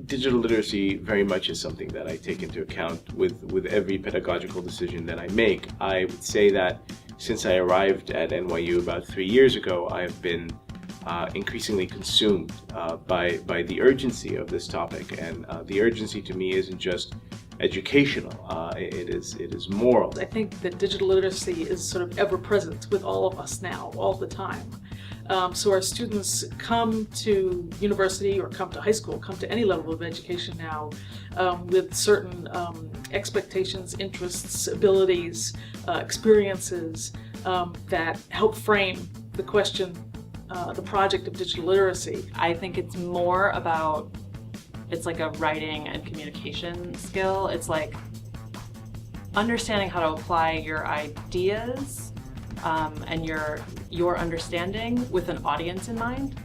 Digital literacy very much is something that I take into account with every pedagogical decision that I make. I would say that since I arrived at NYU about 3 years ago, I've been increasingly consumed by the urgency of this topic, and the urgency to me isn't just educational, it is moral. I think that digital literacy is sort of ever present with all of us now, all the time. So our students come to university or come to high school, come to any level of education now with certain expectations, interests, abilities, experiences that help frame the question, the project of digital literacy. I think it's more about, it's like a writing and communication skill. It's like understanding how to apply your ideas and your understanding with an audience in mind.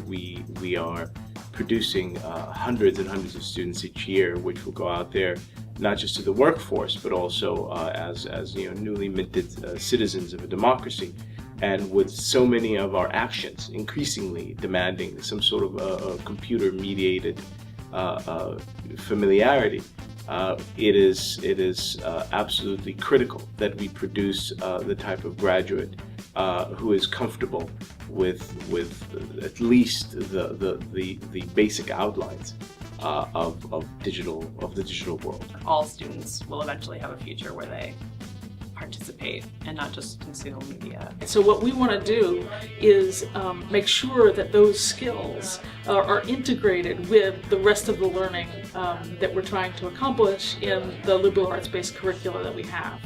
We are producing hundreds and hundreds of students each year, which will go out there not just to the workforce, but also as newly minted citizens of a democracy. And with so many of our actions increasingly demanding some sort of a computer-mediated familiarity, it is absolutely critical that we produce the type of graduate who is comfortable with at least the basic outlines of the digital world. All students will eventually have a future where they participate and not just consume media. So what we want to do is make sure that those skills are integrated with the rest of the learning that we're trying to accomplish in the liberal arts-based curricula that we have.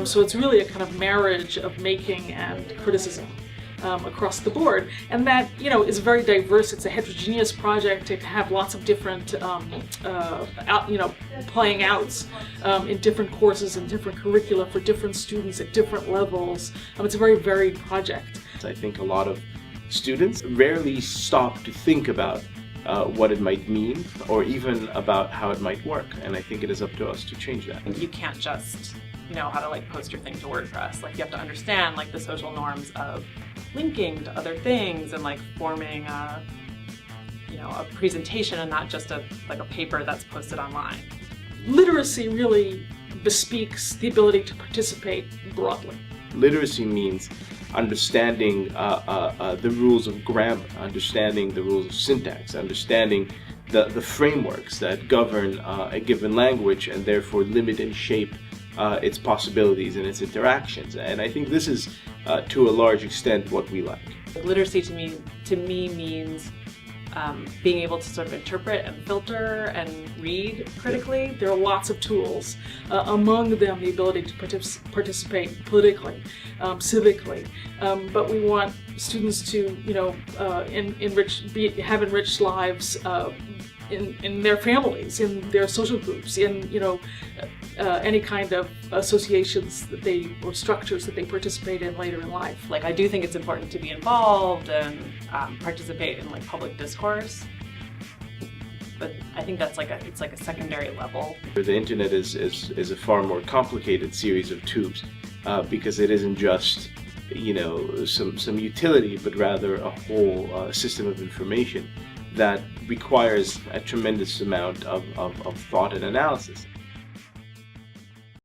So it's really a kind of marriage of making and criticism across the board, and that is very diverse. It's a heterogeneous project. It can have lots of different playing outs in different courses and different curricula for different students at different levels. It's a very varied project. I think a lot of students rarely stop to think about what it might mean, or even about how it might work, and I think it is up to us to change that. You can't just know how to post your thing to WordPress. You have to understand the social norms of linking to other things and forming a presentation and not just a paper that's posted online. Literacy really bespeaks the ability to participate broadly. Literacy means understanding the rules of grammar, understanding the rules of syntax, understanding the frameworks that govern a given language and therefore limit and shape its possibilities and its interactions. And I think this is, to a large extent, what we like. Literacy to me means being able to sort of interpret and filter and read critically. There are lots of tools, among them the ability to participate politically, civically, but we want students to have enriched lives in their families, in their social groups, in any kind of associations or structures that they participate in later in life. I do think it's important to be involved and participate in public discourse, but I think that's it's a secondary level. The internet is a far more complicated series of tubes because it isn't just some utility, but rather a whole system of information that requires a tremendous amount of thought and analysis.